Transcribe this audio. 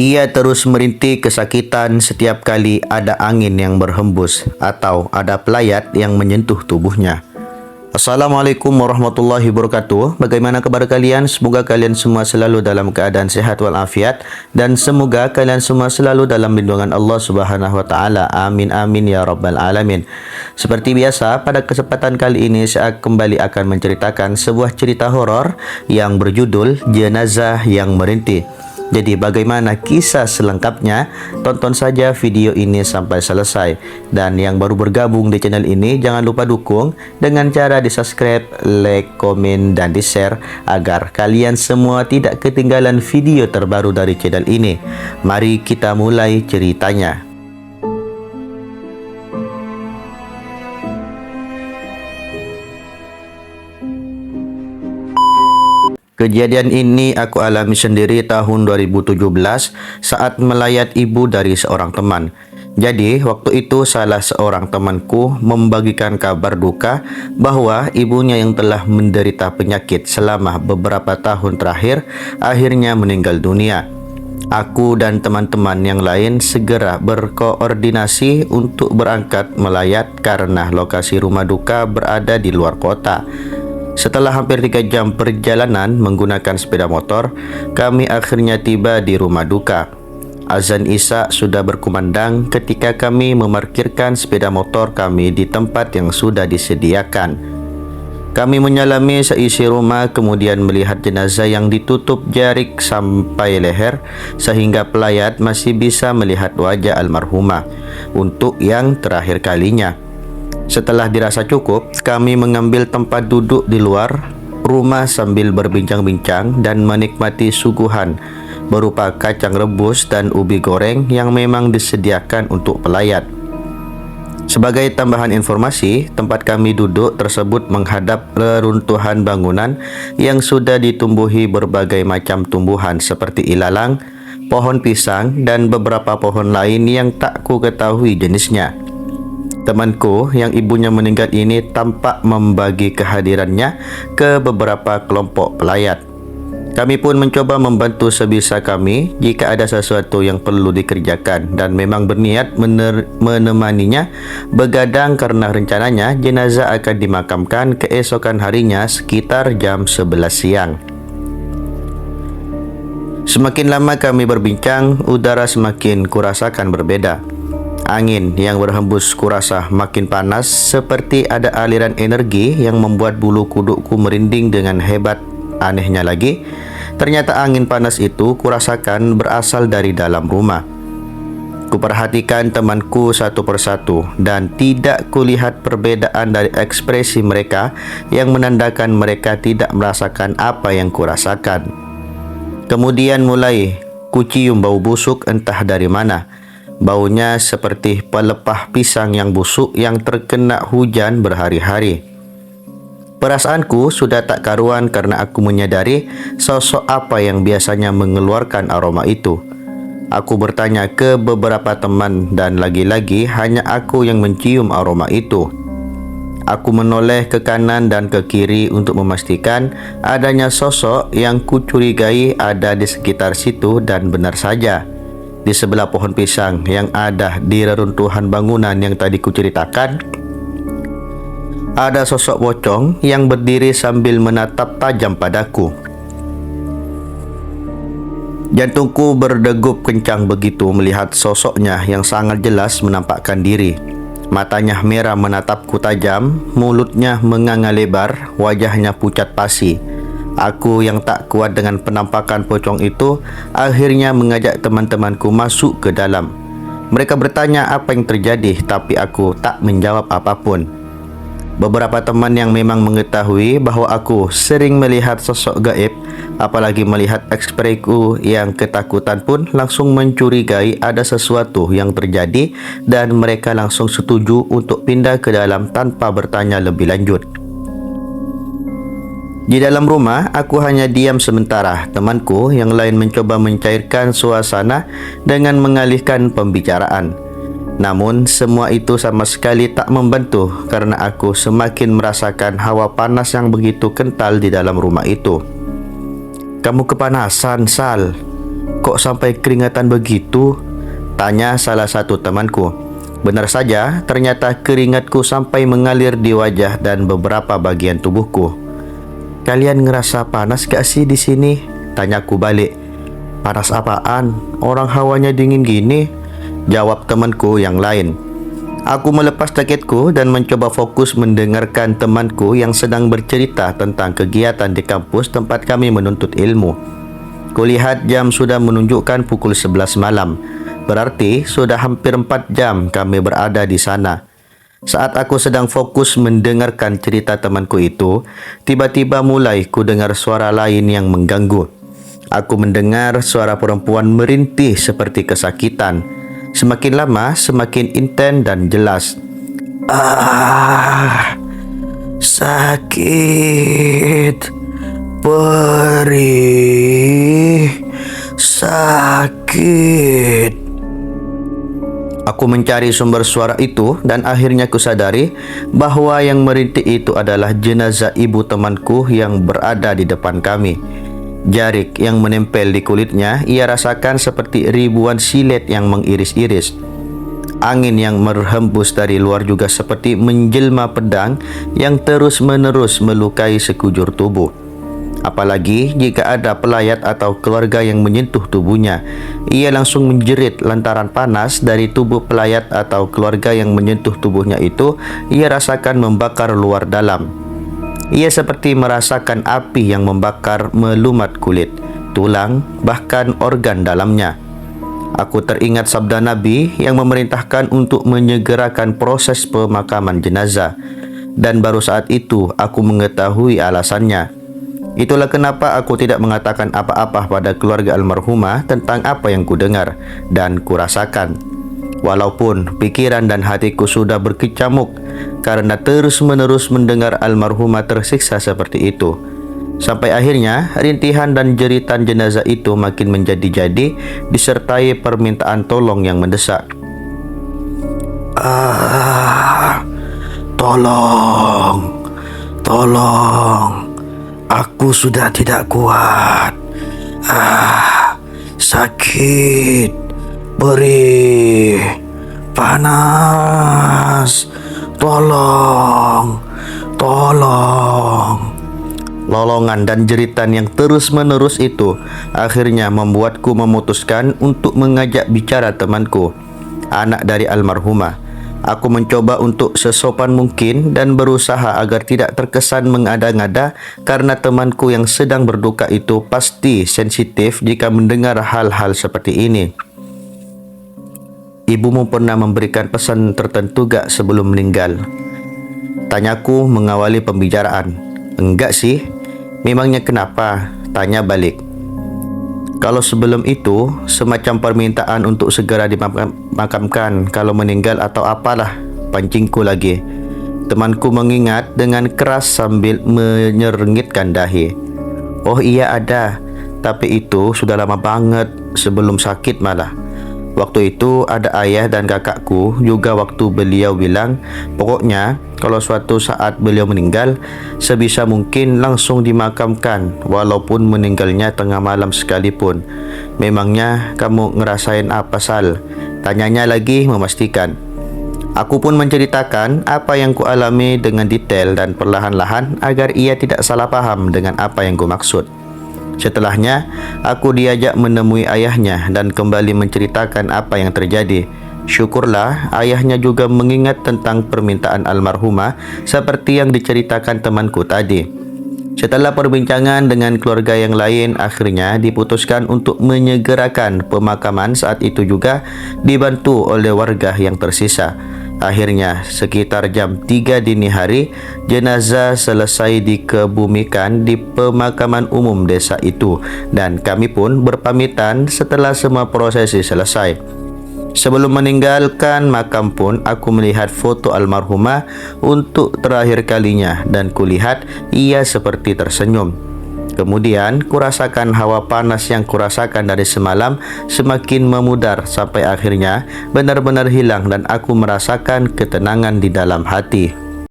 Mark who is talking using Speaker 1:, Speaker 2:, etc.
Speaker 1: Ia terus merintih kesakitan setiap kali ada angin yang berhembus atau ada pelayat yang menyentuh tubuhnya. Assalamualaikum warahmatullahi wabarakatuh. Bagaimana kabar kalian? Semoga kalian semua selalu dalam keadaan sehat walafiat dan semoga kalian semua selalu dalam lindungan Allah Subhanahu wa taala. Amin amin ya rabbal alamin. Seperti biasa, pada kesempatan kali ini saya kembali akan menceritakan sebuah cerita horor yang berjudul Jenazah yang Merintih. Jadi bagaimana kisah selengkapnya? Tonton saja video ini sampai selesai. Dan yang baru bergabung di channel ini, jangan lupa dukung dengan cara di-subscribe, like, komen, dan di-share agar kalian semua tidak ketinggalan video terbaru dari channel ini. Mari kita mulai ceritanya. Kejadian ini aku alami sendiri tahun 2017 saat melayat ibu dari seorang teman. Jadi, waktu itu salah seorang temanku membagikan kabar duka bahwa ibunya yang telah menderita penyakit selama beberapa tahun terakhir akhirnya meninggal dunia. Aku dan teman-teman yang lain segera berkoordinasi untuk berangkat melayat karena lokasi rumah duka berada di luar kota. Setelah hampir 3 jam perjalanan menggunakan sepeda motor, kami akhirnya tiba di rumah duka. Azan Isya sudah berkumandang ketika kami memarkirkan sepeda motor kami di tempat yang sudah disediakan. Kami menyalami seisi rumah kemudian melihat jenazah yang ditutup jarik sampai leher sehingga pelayat masih bisa melihat wajah almarhumah untuk yang terakhir kalinya. Setelah dirasa cukup, kami mengambil tempat duduk di luar rumah sambil berbincang-bincang dan menikmati suguhan berupa kacang rebus dan ubi goreng yang memang disediakan untuk pelayat. Sebagai tambahan informasi, tempat kami duduk tersebut menghadap reruntuhan bangunan yang sudah ditumbuhi berbagai macam tumbuhan seperti ilalang, pohon pisang, dan beberapa pohon lain yang tak ku ketahui jenisnya. Temanku yang ibunya meninggal ini tampak membagi kehadirannya ke beberapa kelompok pelayat. Kami pun mencoba membantu sebisa kami jika ada sesuatu yang perlu dikerjakan dan memang berniat menemaninya begadang karena rencananya jenazah akan dimakamkan keesokan harinya sekitar jam 11 siang. Semakin lama kami berbincang, udara semakin kurasakan berbeda. Angin yang berhembus kurasa makin panas seperti ada aliran energi yang membuat bulu kudukku merinding dengan hebat. Anehnya lagi, ternyata angin panas itu kurasakan berasal dari dalam rumah. Kuperhatikan temanku satu persatu dan tidak kulihat perbedaan dari ekspresi mereka yang menandakan mereka tidak merasakan apa yang kurasakan. Kemudian mulai kucium bau busuk entah dari mana. Baunya seperti pelepah pisang yang busuk yang terkena hujan berhari-hari. Perasaanku sudah tak karuan karena aku menyadari sosok apa yang biasanya mengeluarkan aroma itu. Aku bertanya ke beberapa teman dan lagi-lagi hanya aku yang mencium aroma itu. Aku menoleh ke kanan dan ke kiri untuk memastikan adanya sosok yang kucurigai ada di sekitar situ dan benar saja. Di sebelah pohon pisang yang ada di reruntuhan bangunan yang tadi kuceritakan, ada sosok pocong yang berdiri sambil menatap tajam padaku. Jantungku berdegup kencang begitu melihat sosoknya yang sangat jelas menampakkan diri. Matanya merah menatapku tajam, mulutnya menganga lebar, wajahnya pucat pasi. Aku yang tak kuat dengan penampakan pocong itu akhirnya mengajak teman-temanku masuk ke dalam. Mereka bertanya apa yang terjadi, tapi aku tak menjawab apapun. Beberapa teman yang memang mengetahui bahwa aku sering melihat sosok gaib, apalagi melihat ekspresiku yang ketakutan pun langsung mencurigai ada sesuatu yang terjadi dan mereka langsung setuju untuk pindah ke dalam tanpa bertanya lebih lanjut. Di dalam rumah, aku hanya diam sementara. Temanku yang lain mencoba mencairkan suasana dengan mengalihkan pembicaraan. Namun, semua itu sama sekali tak membantu karena aku semakin merasakan hawa panas yang begitu kental di dalam rumah itu. "Kamu kepanasan, Sal," Kok sampai keringatan begitu? Tanya salah satu temanku. Benar saja, ternyata keringatku sampai mengalir di wajah dan beberapa bagian tubuhku. Kalian ngerasa panas gak sih di sini? Tanyaku balik. Panas apaan? Orang hawanya dingin gini. Jawab temanku yang lain. Aku melepas jaketku dan mencoba fokus mendengarkan temanku yang sedang bercerita tentang kegiatan di kampus tempat kami menuntut ilmu. Kulihat jam sudah menunjukkan pukul 11 malam. Berarti sudah hampir 4 jam kami berada di sana. Saat aku sedang fokus mendengarkan cerita temanku itu, tiba-tiba mulai ku dengar suara lain yang mengganggu. Aku mendengar suara perempuan merintih seperti kesakitan. Semakin lama, semakin intens dan jelas. Sakit, perih, sakit. Aku mencari sumber suara itu dan akhirnya kusadari bahwa yang merintih itu adalah jenazah ibu temanku yang berada di depan kami. Jarik yang menempel di kulitnya ia rasakan seperti ribuan silet yang mengiris-iris. Angin yang berhembus dari luar juga seperti menjelma pedang yang terus-menerus melukai sekujur tubuh. Apalagi jika ada pelayat atau keluarga yang menyentuh tubuhnya, ia langsung menjerit lantaran panas dari tubuh pelayat atau keluarga yang menyentuh tubuhnya itu ia rasakan membakar luar dalam. Ia seperti merasakan api yang membakar melumat kulit, tulang, bahkan organ dalamnya. Aku teringat sabda Nabi yang memerintahkan untuk menyegerakan proses pemakaman jenazah. Dan baru saat itu aku mengetahui alasannya. Itulah kenapa aku tidak mengatakan apa-apa pada keluarga almarhumah tentang apa yang kudengar dan kurasakan. Walaupun pikiran dan hatiku sudah berkecamuk karena terus-menerus mendengar almarhumah tersiksa seperti itu. Sampai akhirnya rintihan dan jeritan jenazah itu makin menjadi-jadi disertai permintaan tolong yang mendesak. Tolong. Aku sudah tidak kuat. Sakit, perih, panas. Tolong. Lolongan dan jeritan yang terus-menerus itu akhirnya membuatku memutuskan untuk mengajak bicara temanku, anak dari almarhumah. Aku mencoba untuk sesopan mungkin dan berusaha agar tidak terkesan mengada-ngada karena temanku yang sedang berduka itu pasti sensitif jika mendengar hal-hal seperti ini. Ibumu pernah memberikan pesan tertentu gak sebelum meninggal? Tanyaku mengawali pembicaraan. Enggak sih. Memangnya kenapa? Tanya balik. Kalau sebelum itu, semacam permintaan untuk segera dimakamkan kalau meninggal atau apalah, pancingku lagi. Temanku mengingat dengan keras sambil menyerengitkan dahi. Oh iya ada, tapi itu sudah lama banget, sebelum sakit malah. Waktu itu ada ayah dan kakakku juga waktu beliau bilang, pokoknya kalau suatu saat beliau meninggal, sebisa mungkin langsung dimakamkan walaupun meninggalnya tengah malam sekalipun. Memangnya kamu ngerasain apa, Sal? Tanyanya lagi memastikan. Aku pun menceritakan apa yang kualami dengan detail dan perlahan-lahan agar ia tidak salah paham dengan apa yang kumaksud. Setelahnya, aku diajak menemui ayahnya dan kembali menceritakan apa yang terjadi. Syukurlah, ayahnya juga mengingat tentang permintaan almarhumah seperti yang diceritakan temanku tadi. Setelah perbincangan dengan keluarga yang lain, akhirnya diputuskan untuk menyegerakan pemakaman. Saat itu juga dibantu oleh warga yang tersisa. Akhirnya, sekitar jam 3 dini hari, jenazah selesai dikebumikan di pemakaman umum desa itu dan kami pun berpamitan setelah semua prosesi selesai. Sebelum meninggalkan makam pun, aku melihat foto almarhumah untuk terakhir kalinya dan kulihat ia seperti tersenyum. Kemudian, kurasakan hawa panas yang kurasakan dari semalam semakin memudar sampai akhirnya benar-benar hilang dan aku merasakan ketenangan di dalam hati.